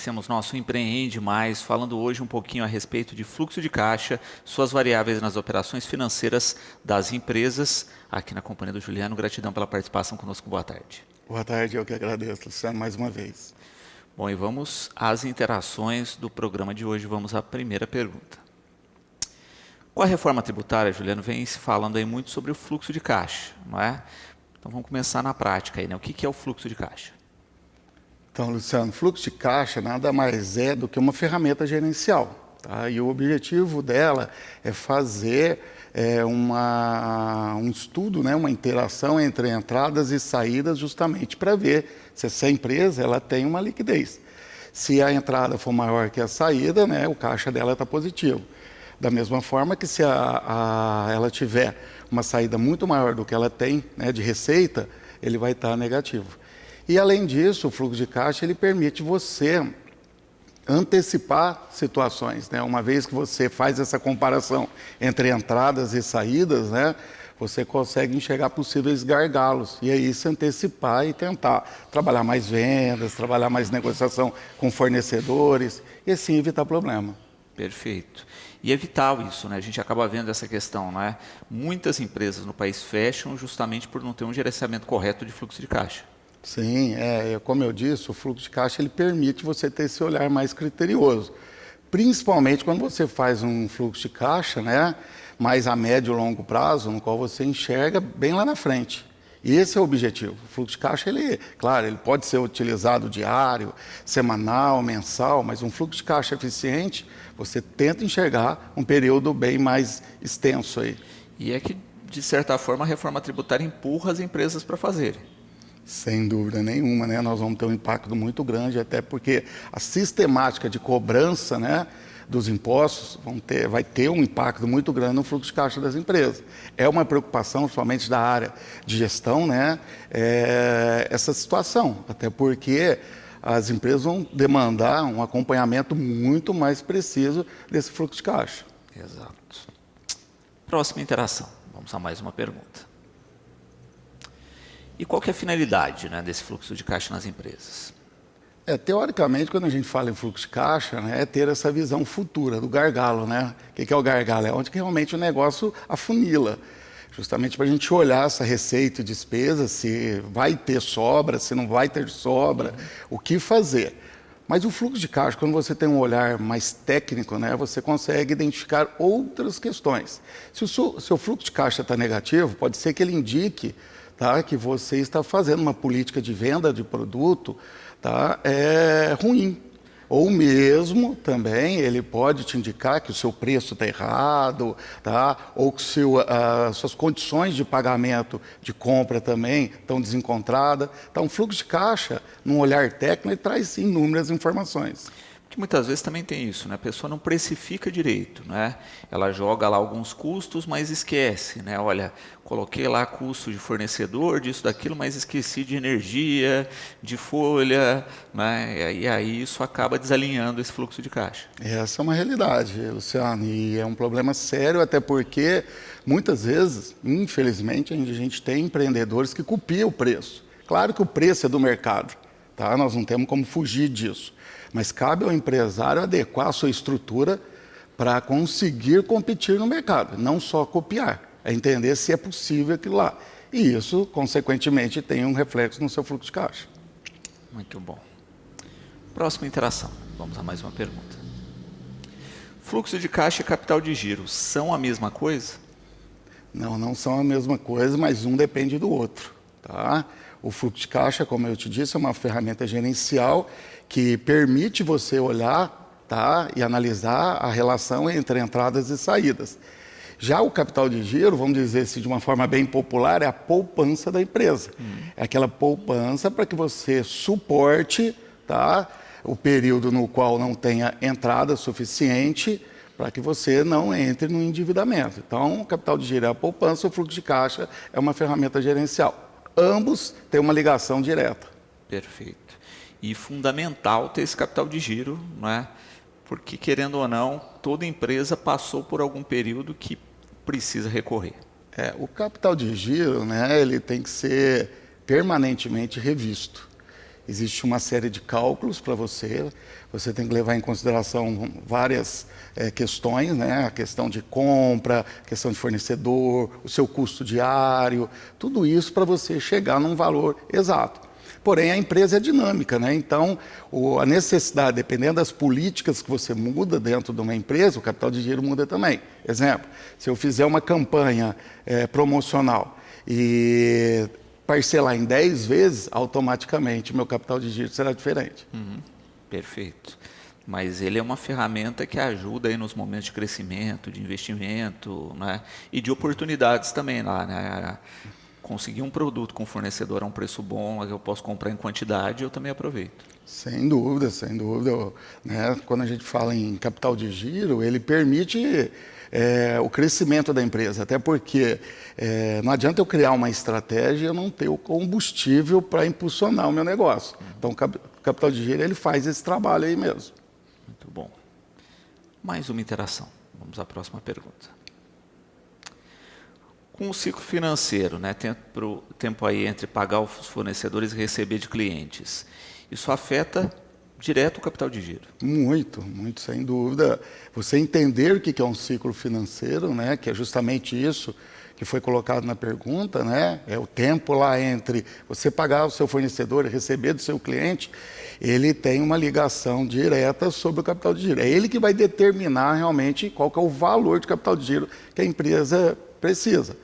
Iniciamos nosso Empreende Mais, falando hoje um pouquinho a respeito de fluxo de caixa, suas variáveis nas operações financeiras das empresas. Aqui na companhia do Juliano, gratidão pela participação conosco. Boa tarde. Boa tarde, eu que agradeço, Luciano, mais uma vez. Bom, e vamos às interações do programa de hoje. Vamos à primeira pergunta. Com a reforma tributária, Juliano, vem se falando aí muito sobre o fluxo de caixa, não é? Então vamos começar na prática aí, né? O que é o fluxo de caixa? Então, Luciano, fluxo de caixa nada mais é do que uma ferramenta gerencial, tá? E o objetivo dela é fazer um estudo, né, uma interação entre entradas e saídas, justamente para ver se essa empresa ela tem uma liquidez. Se a entrada for maior que a saída, né, o caixa dela está positivo. Da mesma forma que se ela tiver uma saída muito maior do que ela tem, né, de receita, ele vai estar negativo. E, além disso, o fluxo de caixa ele permite você antecipar situações, né? Uma vez que você faz essa comparação entre entradas e saídas, né, você consegue enxergar possíveis gargalos e aí se antecipar e tentar trabalhar mais vendas, trabalhar mais negociação com fornecedores e assim evitar problema. Perfeito. E é vital isso, né? A gente acaba vendo essa questão, né? Muitas empresas no país fecham justamente por não ter um gerenciamento correto de fluxo de caixa. Sim, como eu disse, o fluxo de caixa ele permite você ter esse olhar mais criterioso. Principalmente quando você faz um fluxo de caixa, né, mais a médio e longo prazo, no qual você enxerga bem lá na frente. E esse é o objetivo. O fluxo de caixa, claro, ele pode ser utilizado diário, semanal, mensal, mas um fluxo de caixa eficiente, você tenta enxergar um período bem mais extenso aí. E é que, de certa forma, a reforma tributária empurra as empresas para fazerem. Sem dúvida nenhuma, né? Nós vamos ter um impacto muito grande, até porque a sistemática de cobrança, né, dos impostos vai ter um impacto muito grande no fluxo de caixa das empresas. É uma preocupação, somente da área de gestão, né, essa situação, até porque as empresas vão demandar um acompanhamento muito mais preciso desse fluxo de caixa. Exato. Próxima interação. Vamos a mais uma pergunta. E qual que é a finalidade, né, desse fluxo de caixa nas empresas? Teoricamente, quando a gente fala em fluxo de caixa, né, é ter essa visão futura do gargalo, né? O que é o gargalo? É onde que realmente o negócio afunila. Justamente para a gente olhar essa receita e despesa, se vai ter sobra, se não vai ter sobra, o que fazer. Mas o fluxo de caixa, quando você tem um olhar mais técnico, né, você consegue identificar outras questões. Se o seu fluxo de caixa está negativo, pode ser que ele indique, tá, que você está fazendo uma política de venda de produto, tá, ruim. Ou mesmo também ele pode te indicar que o seu preço está errado, tá, ou que suas condições de pagamento de compra também estão desencontradas. Então, o fluxo de caixa, num olhar técnico, ele traz inúmeras informações. Que muitas vezes também tem isso, né? A pessoa não precifica direito, né? Ela joga lá alguns custos, mas esquece, né? Olha, coloquei lá custo de fornecedor, disso, daquilo, mas esqueci de energia, de folha, né? E aí isso acaba desalinhando esse fluxo de caixa. Essa é uma realidade, Luciano, e é um problema sério, até porque muitas vezes, infelizmente, a gente tem empreendedores que copiam o preço. Claro que o preço é do mercado, tá? Nós não temos como fugir disso. Mas cabe ao empresário adequar a sua estrutura para conseguir competir no mercado, não só copiar, é entender se é possível aquilo lá. E isso, consequentemente, tem um reflexo no seu fluxo de caixa. Muito bom. Próxima interação. Vamos a mais uma pergunta. Fluxo de caixa e capital de giro são a mesma coisa? Não, não são a mesma coisa, mas um depende do outro, tá? O fluxo de caixa, como eu te disse, é uma ferramenta gerencial que permite você olhar, tá, e analisar a relação entre entradas e saídas. Já o capital de giro, vamos dizer assim, de uma forma bem popular, é a poupança da empresa. É aquela poupança para que você suporte, tá, o período no qual não tenha entrada suficiente para que você não entre no endividamento. Então, o capital de giro é a poupança, o fluxo de caixa é uma ferramenta gerencial. Ambos têm uma ligação direta. Perfeito. E fundamental ter esse capital de giro, não é? Porque, querendo ou não, toda empresa passou por algum período que precisa recorrer. O capital de giro, né, ele tem que ser permanentemente revisto. existe uma série de cálculos para você. Você tem que levar em consideração várias questões, né? A questão de compra, a questão de fornecedor, o seu custo diário, tudo isso para você chegar num valor exato. Porém, a empresa é dinâmica, né? Então, a necessidade, dependendo das políticas que você muda dentro de uma empresa, o capital de giro muda também. Exemplo, se eu fizer uma campanha promocional e parcelar em 10 vezes, automaticamente o meu capital de giro será diferente. Perfeito. Mas ele é uma ferramenta que ajuda aí nos momentos de crescimento, de investimento, né? E de oportunidades também lá, né? Conseguir um produto com fornecedor a um preço bom, que eu posso comprar em quantidade, eu também aproveito. Sem dúvida, sem dúvida. Né? Quando a gente fala em capital de giro, ele permite o crescimento da empresa, até porque não adianta eu criar uma estratégia e eu não ter o combustível para impulsionar o meu negócio. Então, o capital de giro ele faz esse trabalho aí mesmo. Muito bom. Mais uma interação. Vamos à próxima pergunta. Com o ciclo financeiro, né, tempo aí entre pagar os fornecedores e receber de clientes, isso afeta direto o capital de giro? Muito, muito, sem dúvida. Você entender o que é um ciclo financeiro, né, que é justamente isso que foi colocado na pergunta, né, é o tempo lá entre você pagar o seu fornecedor e receber do seu cliente, ele tem uma ligação direta sobre o capital de giro. É ele que vai determinar realmente qual que é o valor de capital de giro que a empresa precisa.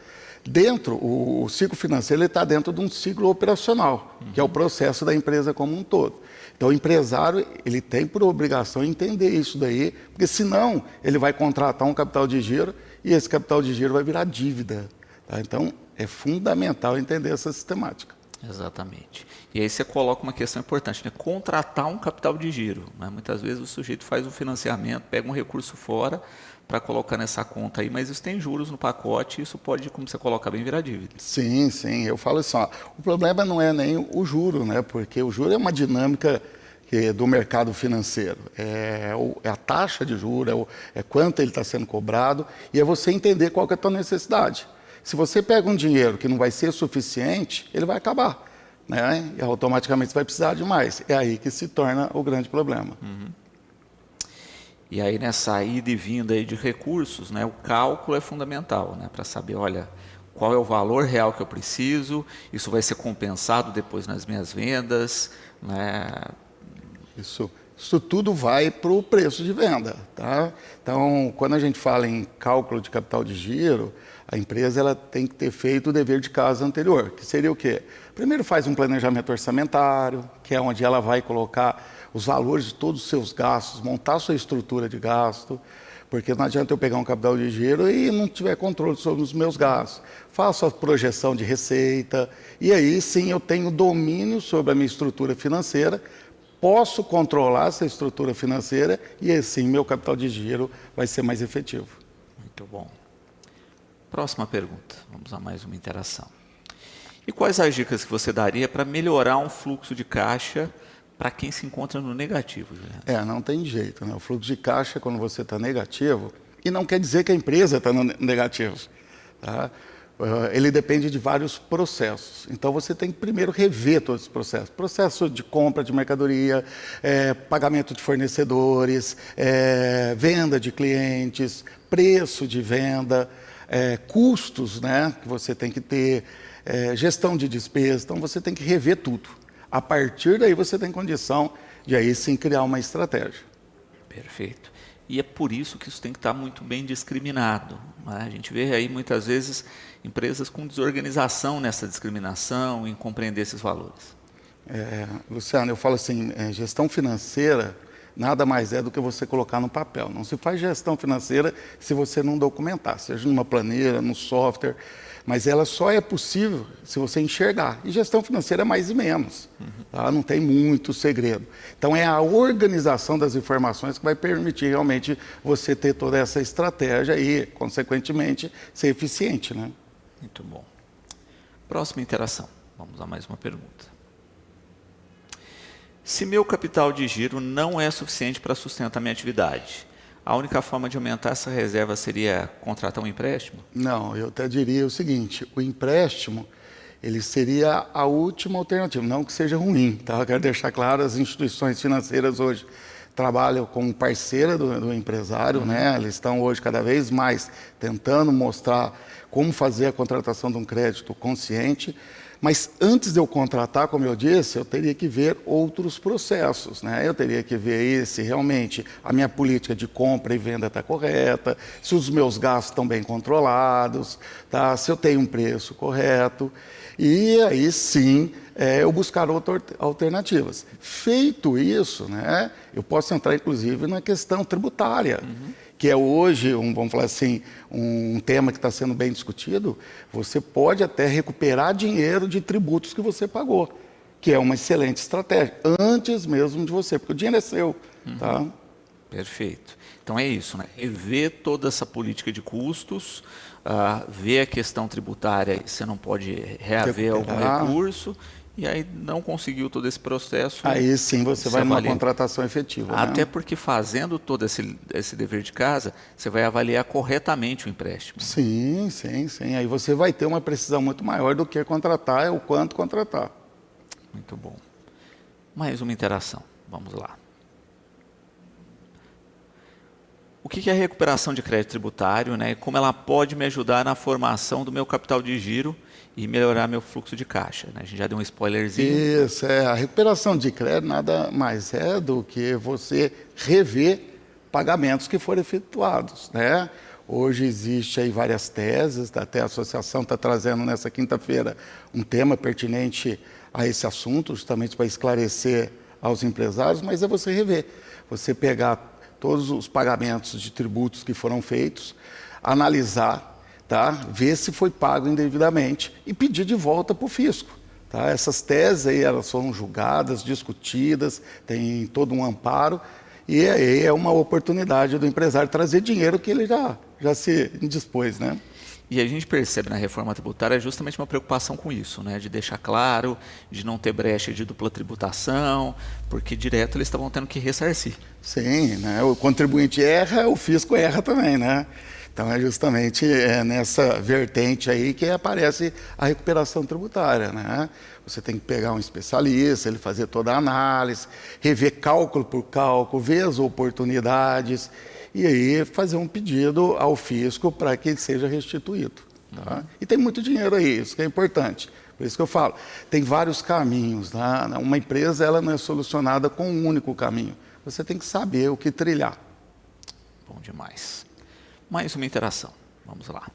O ciclo financeiro está dentro de um ciclo operacional, que é o processo da empresa como um todo. Então, o empresário ele tem por obrigação entender isso daí, porque senão ele vai contratar um capital de giro e esse capital de giro vai virar dívida. Tá? Então, é fundamental entender essa sistemática. Exatamente. E aí você coloca uma questão importante, né? Contratar um capital de giro. Né? Muitas vezes o sujeito faz um financiamento, pega um recurso fora para colocar nessa conta aí, mas isso tem juros no pacote e isso pode, como você coloca bem, virar dívida. Sim, sim. Eu falo assim, ó, o problema não é nem o juro, né? Porque o juro é uma dinâmica do mercado financeiro. É a taxa de juros, é quanto ele está sendo cobrado e é você entender qual que é a tua necessidade. Se você pega um dinheiro que não vai ser suficiente, ele vai acabar, né? E automaticamente você vai precisar de mais. É aí que se torna o grande problema. E aí nessa ida e vinda aí de recursos, né, o cálculo é fundamental, né, para saber, olha, qual é o valor real que eu preciso, isso vai ser compensado depois nas minhas vendas, né? Isso tudo vai para o preço de venda, tá? Então, quando a gente fala em cálculo de capital de giro, a empresa ela tem que ter feito o dever de casa anterior, que seria o quê? Primeiro faz um planejamento orçamentário, que é onde ela vai colocar os valores de todos os seus gastos, montar a sua estrutura de gasto, porque não adianta eu pegar um capital de giro e não tiver controle sobre os meus gastos. Faço a projeção de receita e aí sim eu tenho domínio sobre a minha estrutura financeira, posso controlar essa estrutura financeira e assim meu capital de giro vai ser mais efetivo. Muito bom. Próxima pergunta, vamos a mais uma interação. E quais as dicas que você daria para melhorar um fluxo de caixa para quem se encontra no negativo, Juliano? Não tem jeito, né? O fluxo de caixa, quando você está negativo, e não quer dizer que a empresa está no negativo, tá? Ele depende de vários processos. Então, você tem que primeiro rever todos os processos. Processo de compra de mercadoria, pagamento de fornecedores, venda de clientes, preço de venda, custos, né, que você tem que ter, gestão de despesas. Então, você tem que rever tudo. A partir daí, você tem condição de aí sim criar uma estratégia. Perfeito. E é por isso que isso tem que estar muito bem discriminado, né? A gente vê aí muitas vezes empresas com desorganização nessa discriminação, em compreender esses valores. Luciano, eu falo assim, gestão financeira nada mais é do que você colocar no papel. Não se faz gestão financeira se você não documentar, seja numa planilha, num software, mas ela só é possível se você enxergar. E gestão financeira é mais e menos, tá? Não tem muito segredo. Então é a organização das informações que vai permitir realmente você ter toda essa estratégia e, consequentemente, ser eficiente, né? Muito bom. Próxima interação. Vamos a mais uma pergunta. Se meu capital de giro não é suficiente para sustentar minha atividade, a única forma de aumentar essa reserva seria contratar um empréstimo? Não, eu até diria o seguinte, o empréstimo, ele seria a última alternativa, não que seja ruim, tá? Eu quero deixar claro, as instituições financeiras hoje trabalham como parceira do empresário, né? Eles estão hoje cada vez mais tentando mostrar como fazer a contratação de um crédito consciente, mas antes de eu contratar, como eu disse, eu teria que ver outros processos, né? Eu teria que ver se realmente a minha política de compra e venda está correta, se os meus gastos estão bem controlados, tá? Se eu tenho um preço correto, e aí sim eu buscar outras alternativas. Feito isso, né, eu posso entrar inclusive na questão tributária, que é hoje, vamos falar assim, um tema que está sendo bem discutido. Você pode até recuperar dinheiro de tributos que você pagou, que é uma excelente estratégia, antes mesmo de você, porque o dinheiro é seu. Tá? Perfeito. Então é isso, né? Rever toda essa política de custos, ver a questão tributária, você não pode reaver algum recurso, e aí não conseguiu todo esse processo. Aí sim você vai numa contratação efetiva. Até né? porque fazendo todo esse dever de casa, você vai avaliar corretamente o empréstimo. Sim. Aí você vai ter uma precisão muito maior do que contratar, é o quanto contratar. Muito bom. Mais uma interação. Vamos lá. O que é a recuperação de crédito tributário, né? E como ela pode me ajudar na formação do meu capital de giro e melhorar meu fluxo de caixa, né? A gente já deu um spoilerzinho. Isso, a recuperação de crédito nada mais é do que você rever pagamentos que foram efetuados, né? Hoje existe aí várias teses, até a associação está trazendo nessa quinta-feira um tema pertinente a esse assunto, justamente para esclarecer aos empresários, mas é você rever, você pegar todos os pagamentos de tributos que foram feitos, analisar, tá? Ver se foi pago indevidamente e pedir de volta para o fisco. Tá? Essas teses aí, elas foram julgadas, discutidas, tem todo um amparo, e aí é uma oportunidade do empresário trazer dinheiro que ele já se indispôs, né? E a gente percebe na reforma tributária justamente uma preocupação com isso, né? De deixar claro, de não ter brecha de dupla tributação, porque direto eles estavam tendo que ressarcir. Sim, né? O contribuinte erra, o fisco erra também, né? Então é justamente nessa vertente aí que aparece a recuperação tributária, né? Você tem que pegar um especialista, ele fazer toda a análise, rever cálculo por cálculo, ver as oportunidades e aí fazer um pedido ao fisco para que ele seja restituído. Tá? E tem muito dinheiro aí, isso que é importante. Por isso que eu falo, tem vários caminhos. Tá? Uma empresa ela não é solucionada com um único caminho. Você tem que saber o que trilhar. Bom demais. Mais uma interação. Vamos lá.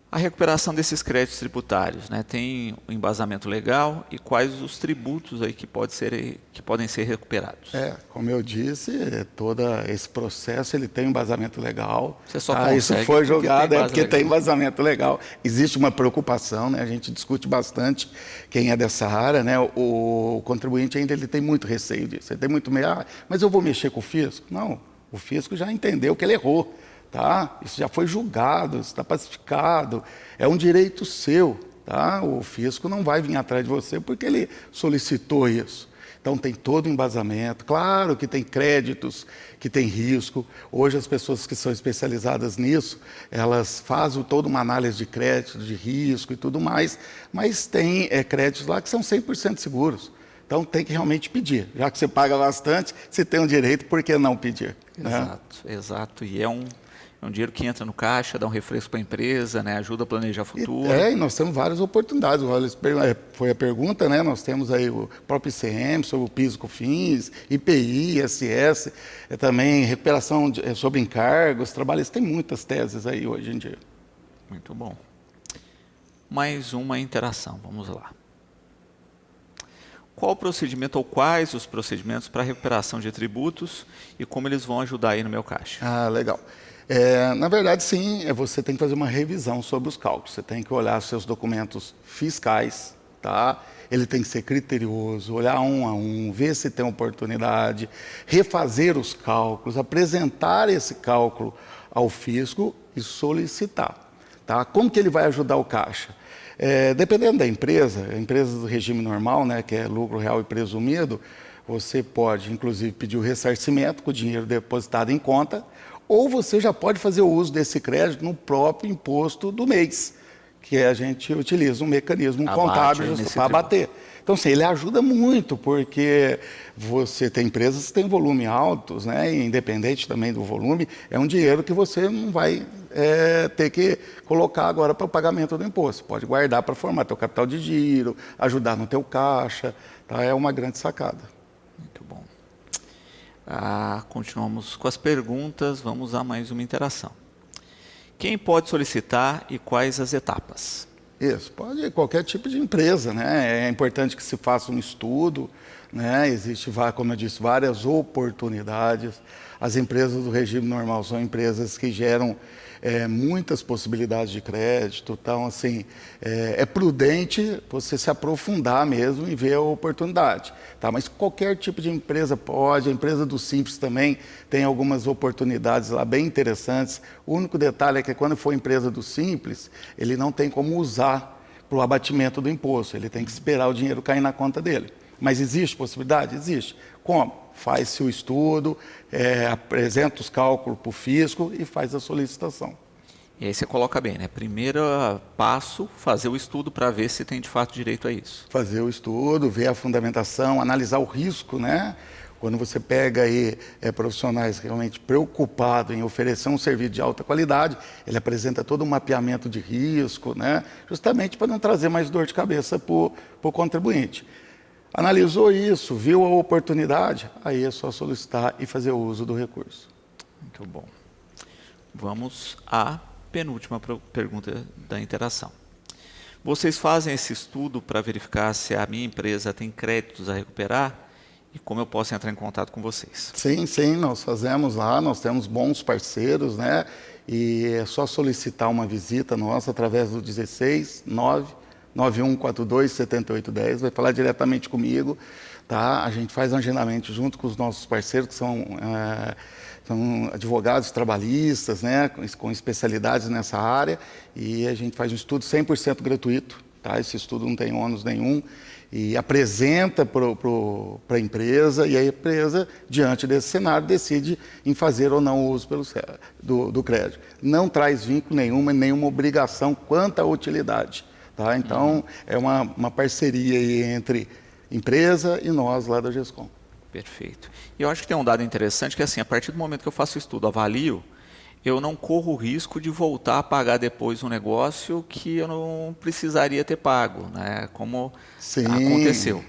A recuperação desses créditos tributários, né, tem um embasamento legal e quais os tributos aí que podem ser recuperados? Como eu disse, todo esse processo ele tem um embasamento legal. Você só consegue isso foi julgado porque legal. Tem embasamento legal. Existe uma preocupação, né? A gente discute bastante quem é dessa área, né? O contribuinte ainda ele tem muito receio disso. Ele tem muito medo, mas eu vou mexer com o fisco? Não, o fisco já entendeu que ele errou. Tá? Isso já foi julgado, está pacificado, é um direito seu. Tá? O fisco não vai vir atrás de você porque ele solicitou isso. Então tem todo o embasamento. Claro que tem créditos que tem risco. Hoje as pessoas que são especializadas nisso, elas fazem toda uma análise de crédito, de risco e tudo mais, mas tem créditos lá que são 100% seguros. Então tem que realmente pedir. Já que você paga bastante, você tem um direito, por que não pedir? Exato. E é um dinheiro que entra no caixa, dá um refresco para a empresa, né? Ajuda a planejar o futuro. E nós temos várias oportunidades. Foi a pergunta, né? Nós temos aí o próprio ICM, sobre o PIS, COFINS, IPI, ISS, também recuperação sobre encargos, trabalhos. Tem muitas teses aí hoje em dia. Muito bom. Mais uma interação, vamos lá. Qual o procedimento ou quais os procedimentos para a recuperação de tributos e como eles vão ajudar aí no meu caixa? Legal. Na verdade, sim, você tem que fazer uma revisão sobre os cálculos. Você tem que olhar seus documentos fiscais, tá? Ele tem que ser criterioso, olhar um a um, ver se tem oportunidade, refazer os cálculos, apresentar esse cálculo ao fisco e solicitar. Tá? Como que ele vai ajudar o caixa? Dependendo da empresa do regime normal, né, que é lucro real e presumido, você pode, inclusive, pedir o ressarcimento com o dinheiro depositado em conta, ou você já pode fazer o uso desse crédito no próprio imposto do mês, que a gente utiliza um mecanismo Abate contábil aí justo nesse para abater. Então, assim, ele ajuda muito, porque você tem empresas que têm volume altos, né? E independente também do volume, é um dinheiro que você não vai ter que colocar agora para o pagamento do imposto. Pode guardar para formar teu capital de giro, ajudar no teu caixa, tá? É uma grande sacada. Muito bom. Continuamos com as perguntas, vamos a mais uma interação. Quem pode solicitar e quais as etapas? Isso, pode qualquer tipo de empresa, né? É importante que se faça um estudo, né? Existe, como eu disse, várias oportunidades. As empresas do regime normal são empresas que geram muitas possibilidades de crédito, então, assim, é prudente você se aprofundar mesmo e ver a oportunidade, tá? Mas qualquer tipo de empresa pode, a empresa do Simples também tem algumas oportunidades lá bem interessantes. O único detalhe é que quando for empresa do Simples, ele não tem como usar para o abatimento do imposto, ele tem que esperar o dinheiro cair na conta dele. Mas existe possibilidade? Existe. Como? Faz-se o estudo, apresenta os cálculos para o fisco e faz a solicitação. E aí você coloca bem, né? Primeiro passo, fazer o estudo para ver se tem de fato direito a isso. Fazer o estudo, ver a fundamentação, analisar o risco, né? Quando você pega aí profissionais realmente preocupados em oferecer um serviço de alta qualidade, ele apresenta todo um mapeamento de risco, né? Justamente para não trazer mais dor de cabeça para o contribuinte. Analisou isso, viu a oportunidade, aí é só solicitar e fazer o uso do recurso. Muito bom. Vamos à penúltima pergunta da interação. Vocês fazem esse estudo para verificar se a minha empresa tem créditos a recuperar e como eu posso entrar em contato com vocês? Sim, nós fazemos lá, nós temos bons parceiros, né? E é só solicitar uma visita nossa através do 16 9142-7810, vai falar diretamente comigo, tá? A gente faz um agendamento junto com os nossos parceiros, que são advogados trabalhistas, né? Com especialidades nessa área, e a gente faz um estudo 100% gratuito, tá? Esse estudo não tem ônus nenhum, e apresenta para a empresa, e a empresa, diante desse cenário, decide em fazer ou não o uso do crédito. Não traz vínculo nenhuma obrigação quanto à utilidade. Tá? Então, é uma parceria aí entre empresa e nós lá da GESCOM. Perfeito. E eu acho que tem um dado interessante que, assim, a partir do momento que eu faço o estudo, avalio, eu não corro o risco de voltar a pagar depois um negócio que eu não precisaria ter pago, né? Como aconteceu.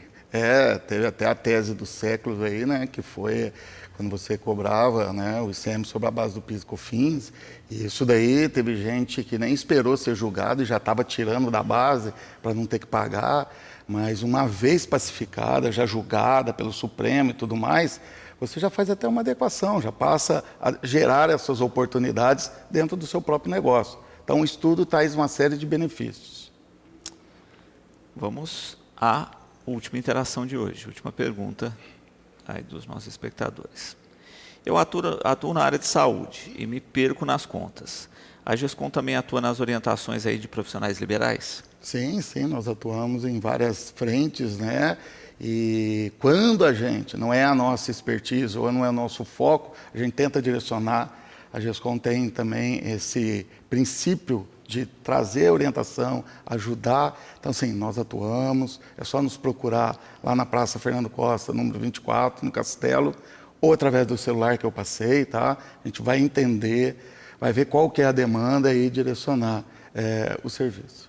Teve até a tese do século aí, né? Que foi quando você cobrava, né, o ICM sobre a base do PIS e COFINS, e isso daí teve gente que nem esperou ser julgado e já estava tirando da base para não ter que pagar, mas uma vez pacificada, já julgada pelo Supremo e tudo mais, você já faz até uma adequação, já passa a gerar essas oportunidades dentro do seu próprio negócio. Então o estudo traz uma série de benefícios. Vamos à última interação de hoje, última pergunta aí dos nossos espectadores. Eu atuo na área de saúde e me perco nas contas. A GESCOM também atua nas orientações aí de profissionais liberais? Sim, nós atuamos em várias frentes, né? E quando a gente, não é a nossa expertise ou não é o nosso foco, a gente tenta direcionar. A GESCOM tem também esse princípio de trazer orientação, ajudar. Então, sim, nós atuamos, é só nos procurar lá na Praça Fernando Costa, número 24, no Castelo, ou através do celular que eu passei, tá? A gente vai entender, vai ver qual que é a demanda e direcionar o serviço.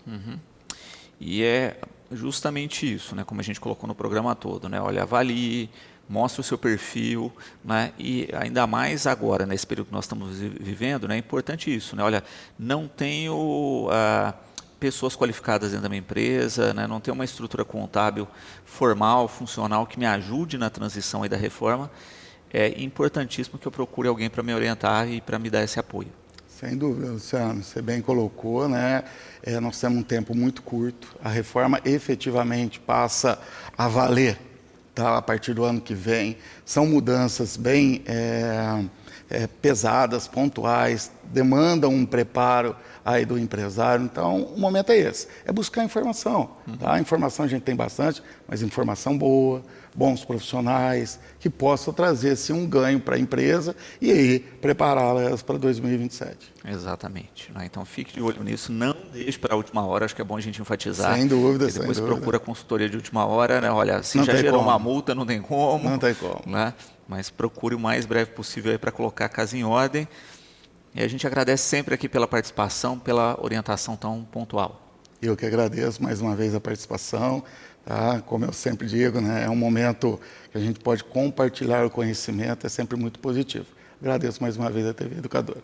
E é justamente isso, né? Como a gente colocou no programa todo, né? Olha, avalie, mostre o seu perfil, né? E ainda mais agora, nesse período que nós estamos vivendo, né? É importante isso, né? Olha, não tenho pessoas qualificadas dentro da minha empresa, né? Não tenho uma estrutura contábil formal, funcional, que me ajude na transição aí da reforma. É importantíssimo que eu procure alguém para me orientar e para me dar esse apoio. Sem dúvida, Luciano, você bem colocou, né? Nós temos um tempo muito curto, a reforma efetivamente passa a valer, tá? A partir do ano que vem. São mudanças bem pesadas, pontuais, demandam um preparo aí do empresário. Então, o momento é esse, é buscar informação. Tá? Informação a gente tem bastante, mas informação boa, bons profissionais, que possam trazer sim, um ganho para a empresa e aí prepará-las para 2027. Exatamente. Né? Então fique de olho nisso, não deixe para a última hora, acho que é bom a gente enfatizar. Sem dúvida, e depois sem dúvida. procura a consultoria de última hora, né? Olha, se Não já tem gerou como. uma multa, não tem como. Não tem como. Né? Mas procure o mais breve possível para colocar a casa em ordem. E a gente agradece sempre aqui pela participação, pela orientação tão pontual. Eu que agradeço mais uma vez a participação. Tá? Como eu sempre digo, né? É um momento que a gente pode compartilhar o conhecimento, é sempre muito positivo. Agradeço mais uma vez a TV Educadora.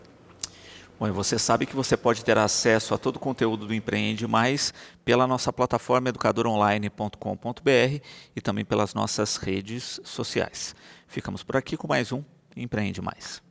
Bom, e você sabe que você pode ter acesso a todo o conteúdo do Empreende Mais pela nossa plataforma educadoronline.com.br e também pelas nossas redes sociais. Ficamos por aqui com mais um Empreende Mais.